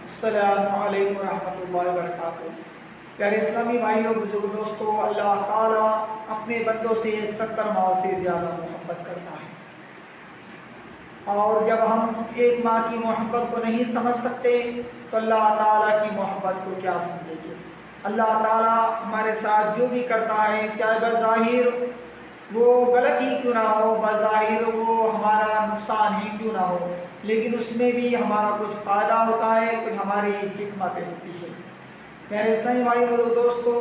السلام علیکم ورحمۃ اللہ وبرکاتہ۔ پیارے اسلامی بھائیوں، بزرگ دوستوں، اللہ تعالیٰ اپنے بندوں سے 70 ماہ سے زیادہ محبت کرتا ہے، اور جب ہم ایک ماں کی محبت کو نہیں سمجھ سکتے تو اللہ تعالیٰ کی محبت کو کیا سمجھیں گے۔ اللہ تعالیٰ ہمارے ساتھ جو بھی کرتا ہے، چاہے بظاہر وہ غلط ہی کیوں نہ ہو، بظاہر وہ ہمارا نقصان ہی کیوں نہ ہو، لیکن اس میں بھی ہمارا کچھ فائدہ ہوتا ہے، کچھ ہماری حکمتیں ہوتی ہے۔ میرے اسلامی بھائی اور دوستو،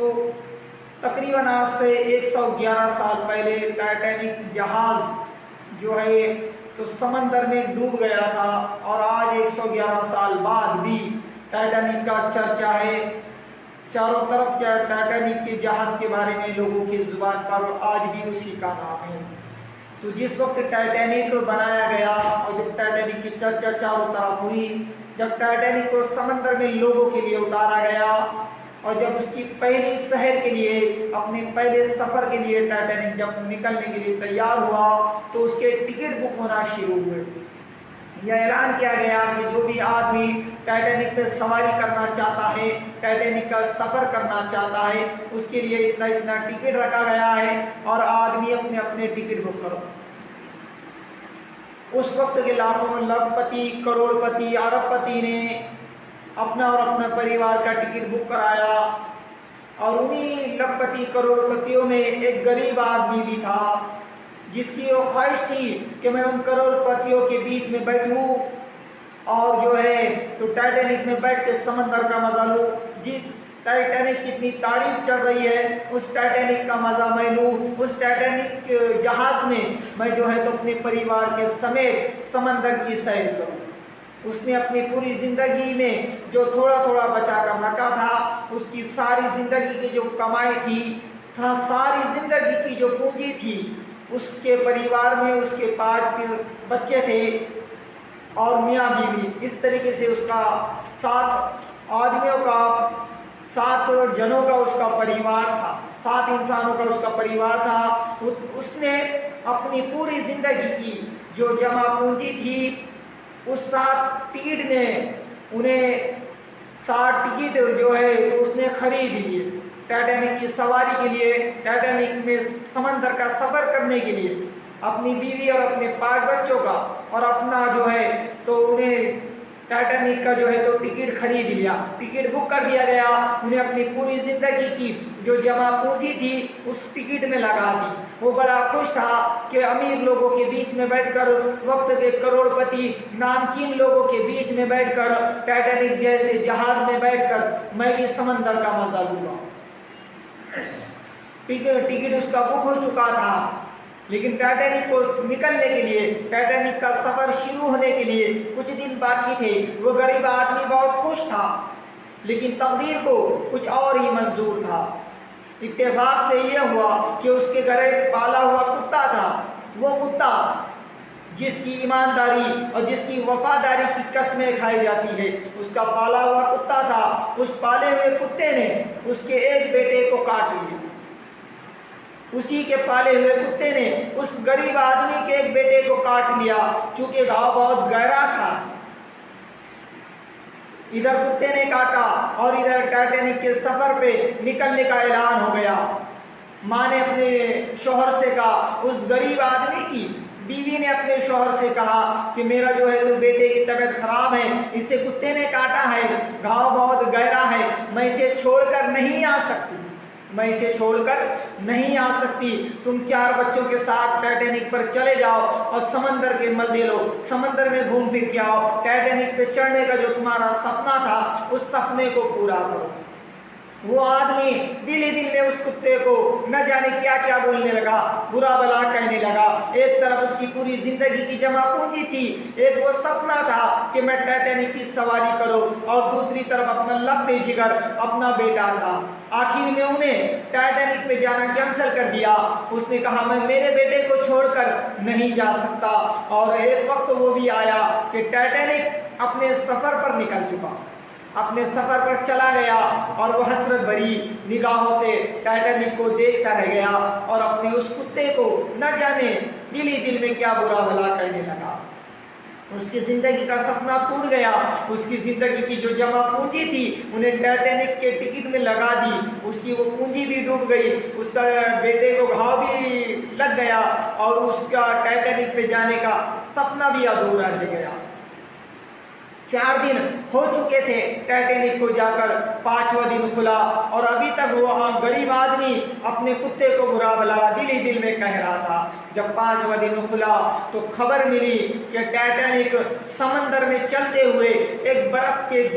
تقریباً آج سے 111 سال پہلے ٹائٹینک جہاز جو ہے تو سمندر میں ڈوب گیا تھا، اور آج 111 سال بعد بھی ٹائٹینک کا چرچا ہے۔ چاروں طرف ٹائٹینک کے جہاز کے بارے میں لوگوں کی زبان پر آج بھی اسی کا نام ہے۔ تو جس وقت ٹائٹینک بنایا گیا اور جب ٹائٹینک کی چرچا چاروں طرف ہوئی، جب ٹائٹینک کو سمندر میں لوگوں کے لیے اتارا گیا، اور جب اس کی پہلی شہر کے لیے، اپنے پہلے سفر کے لیے ٹائٹینک جب نکلنے کے لیے تیار ہوا تو اس کے ٹکٹ بک ہونا شروع ہوئے۔ یہ اعلان کیا گیا کہ جو بھی آدمی ٹائٹینک پہ سواری کرنا چاہتا ہے، ٹائٹینک کا سفر کرنا چاہتا ہے، اس کے لیے اتنا اتنا ٹکٹ رکھا گیا ہے، اور آدمی اپنے اپنے ٹکٹ بک کرو۔ اس وقت کے لاکھوں لکھ پتی، کروڑ پتی، ارب پتی نے اپنا اور اپنا پریوار کا ٹکٹ بک کرایا، اور انہی لکھ پتی کروڑ پتیوں میں ایک غریب آدمی بھی تھا جس کی وہ خواہش تھی کہ میں ان کروڑ پتیوں کے بیچ میں بیٹھوں اور جو ہے تو ٹائٹینک میں بیٹھ کے سمندر کا مزہ لوں۔ جس ٹائٹینک کی اتنی تعریف چل رہی ہے، اس ٹائٹینک کا مزہ میں لوں، اس ٹائٹینک جہاز میں جو ہے تو اپنے پریوار کے سمیت سمندر کی سیر کروں۔ اس نے اپنی پوری زندگی میں جو تھوڑا تھوڑا بچا کر رکھا تھا، اس کی ساری زندگی کی جو کمائی تھی، ساری زندگی کی جو پونجی تھی، اس کے پریوار میں اس کے 5 بچے تھے اور میاں بیوی، اس طریقے سے اس کا 7 آدمیوں کا، 7 جنوں کا اس کا پریوار تھا، 7 انسانوں کا اس کا پریوار تھا۔ اس نے اپنی پوری زندگی کی جو جمع پونجی تھی، اس 7 ٹکٹ میں انہیں 7 ٹکٹ جو ہے تو اس نے خرید لیے ٹائٹینک کی سواری کے لیے، ٹائٹینک میں سمندر کا سفر کرنے کے لیے، اپنی بیوی اور اپنے 5 بچوں کا، اور اپنا جو ہے تو انہیں ٹائٹینک کا جو ہے تو ٹکٹ خرید لیا، ٹکٹ بک کر دیا گیا۔ انہیں اپنی پوری زندگی کی جو جمع پونجی تھی اس ٹکٹ میں لگا دی۔ وہ بڑا خوش تھا کہ امیر لوگوں کے بیچ میں بیٹھ کر، وقت کے کروڑ پتی نامچین لوگوں کے بیچ میں بیٹھ کر، ٹائٹینک جیسے جہاز میں بیٹھ کر میں بھی سمندر کا مزہ لوں گا۔ ٹکٹ اس کا بک ہو چکا تھا، لیکن ٹائٹینک کو نکلنے کے لیے، ٹائٹینک کا سفر شروع ہونے کے لیے کچھ دن باقی تھے۔ وہ غریب آدمی بہت خوش تھا، لیکن تقدیر کو کچھ اور ہی منظور تھا۔ اتفاق سے یہ ہوا کہ اس کے گھر ایک پالا ہوا کتا تھا۔ وہ کتا جس کی ایمانداری اور جس کی وفاداری کی قسمیں کھائی جاتی ہے، اس کا پالا ہوا کتا تھا۔ اس پالے ہوئے کتے نے اس کے ایک بیٹے کو کاٹ لیا۔ اسی کے پالے ہوئے کتے نے اس غریب آدمی کے ایک بیٹے کو کاٹ لیا، چونکہ گھاؤ بہت گہرا تھا۔ ادھر کتے نے کاٹا اور ادھر ٹائٹینک کے سفر پہ نکلنے کا اعلان ہو گیا۔ ماں نے اپنے شوہر سے کہا، اس غریب آدمی کی بیوی نے اپنے شوہر سے کہا کہ میرا جو ہے تو بیٹے کی طبیعت خراب ہے، اسے کتے نے کاٹا ہے، گھاؤ بہت گہرا ہے، میں اسے چھوڑ کر نہیں آ سکتی، میں اسے چھوڑ کر نہیں آ سکتی۔ تم 4 بچوں کے ساتھ ٹائٹینک پر چلے جاؤ اور سمندر کے مزے لو، سمندر میں گھوم پھر کے آؤ، ٹائٹینک پہ چڑھنے کا جو تمہارا سپنا تھا اس سپنے کو پورا کرو۔ وہ آدمی دل ہی دل میں اس کتے کو نہ جانے کیا کیا بولنے لگا، برا بلا کہنے لگا۔ ایک طرف اس کی پوری زندگی کی جمع پونجی تھی، ایک وہ سپنا تھا کہ میں ٹائٹینک کی سواری کروں، اور دوسری طرف اپنا لخت جگر اپنا بیٹا تھا۔ آخر میں انہیں ٹائٹینک پہ جانا کینسل کر دیا۔ اس نے کہا میں میرے بیٹے کو چھوڑ کر نہیں جا سکتا، اور ایک وقت وہ بھی آیا کہ ٹائٹینک اپنے سفر پر نکل چکا، اپنے سفر پر چلا گیا، اور وہ حسرت بھری نگاہوں سے ٹائٹینک کو دیکھتا رہ گیا، اور اپنے اس کتے کو نہ جانے دل ہی دل میں کیا برا بھلا کہنے لگا۔ اس کی زندگی کا سپنا ٹوٹ گیا، اس کی زندگی کی جو جمع پونجی تھی انہیں ٹائٹینک کے ٹکٹ میں لگا دی، اس کی وہ پونجی بھی ڈوب گئی، اس کا بیٹے کو گھاؤ بھی لگ گیا اور اس کا ٹائٹینک پہ جانے کا سپنا بھی ادھورا رہ گیا۔ 4 دن ہو چکے تھے ٹائٹینک کو جا کر، 5واں دن کھلا اور ابھی تک وہ غریب آدمی اپنے کتے کو برا بھلا دل ہی دل میں کہہ رہا تھا۔ جب 5واں دن کھلا تو خبر ملی کہ ٹائٹینک سمندر میں چلتے ہوئے ایک برف کے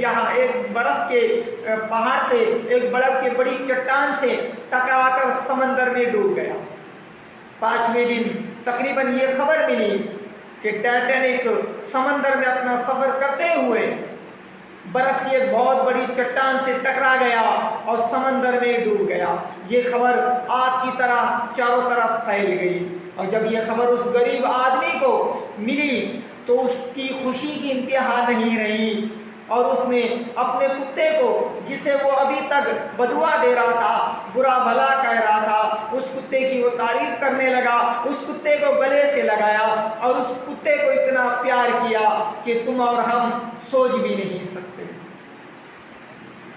پہاڑ سے، ایک برف کے بڑی چٹان سے ٹکرا کر سمندر میں ڈوب گیا۔ 5ویں دن تقریباً یہ خبر ملی کہ ٹائٹینک سمندر میں اپنا سفر کرتے ہوئے برف کی ایک بہت بڑی چٹان سے ٹکرا گیا اور سمندر میں ڈوب گیا۔ یہ خبر آگ کی طرح چاروں طرف پھیل گئی، اور جب یہ خبر اس غریب آدمی کو ملی تو اس کی خوشی کی انتہا نہیں رہی، اور اس نے اپنے کتے کو، جسے وہ ابھی تک بدعا دے رہا تھا، برا بھلا کہہ رہا تھا، اس کتے کی وہ تعریف کرنے لگا، اس کتے کو گلے سے لگایا اور اس کتے کو اتنا پیار کیا کہ تم اور ہم سوچ بھی نہیں سکتے،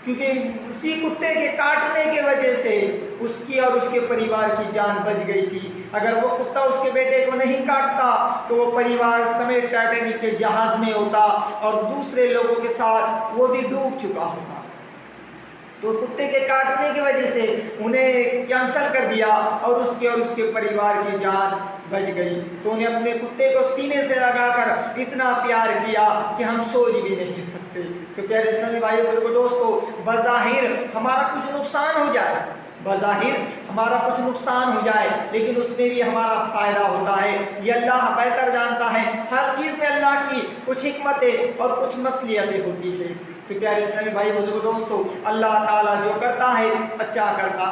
کیونکہ اسی کتے کے کاٹنے کی وجہ سے اس کی اور اس کے پریوار کی جان بچ گئی تھی۔ اگر وہ کتا اس کے بیٹے کو نہیں کاٹتا تو وہ پریوار سمیت ٹائٹینک کے جہاز میں ہوتا اور دوسرے لوگوں کے ساتھ وہ بھی ڈوب چکا ہوتا۔ تو کتے کے کاٹنے کی وجہ سے انہیں کینسل کر دیا اور اس کے پریوار کی جان بچ گئی۔ تو انہیں اپنے کتے کو سینے سے لگا کر اتنا پیار کیا کہ ہم سوچ بھی نہیں سکتے۔ تو پیارے اسلامی بھائیو بزرگو دوستو، بظاہر ہمارا کچھ نقصان ہو جائے لیکن اس میں بھی ہمارا فائدہ ہوتا ہے، یہ اللہ بہتر جانتا ہے۔ ہر چیز میں اللہ کی کچھ حکمتیں اور کچھ مصلحتیں ہوتی ہیں۔ تو پیارے اسلامی بھائی بزرگو دوستو، اللہ تعالیٰ جو کرتا ہے اچھا کرتا ہے۔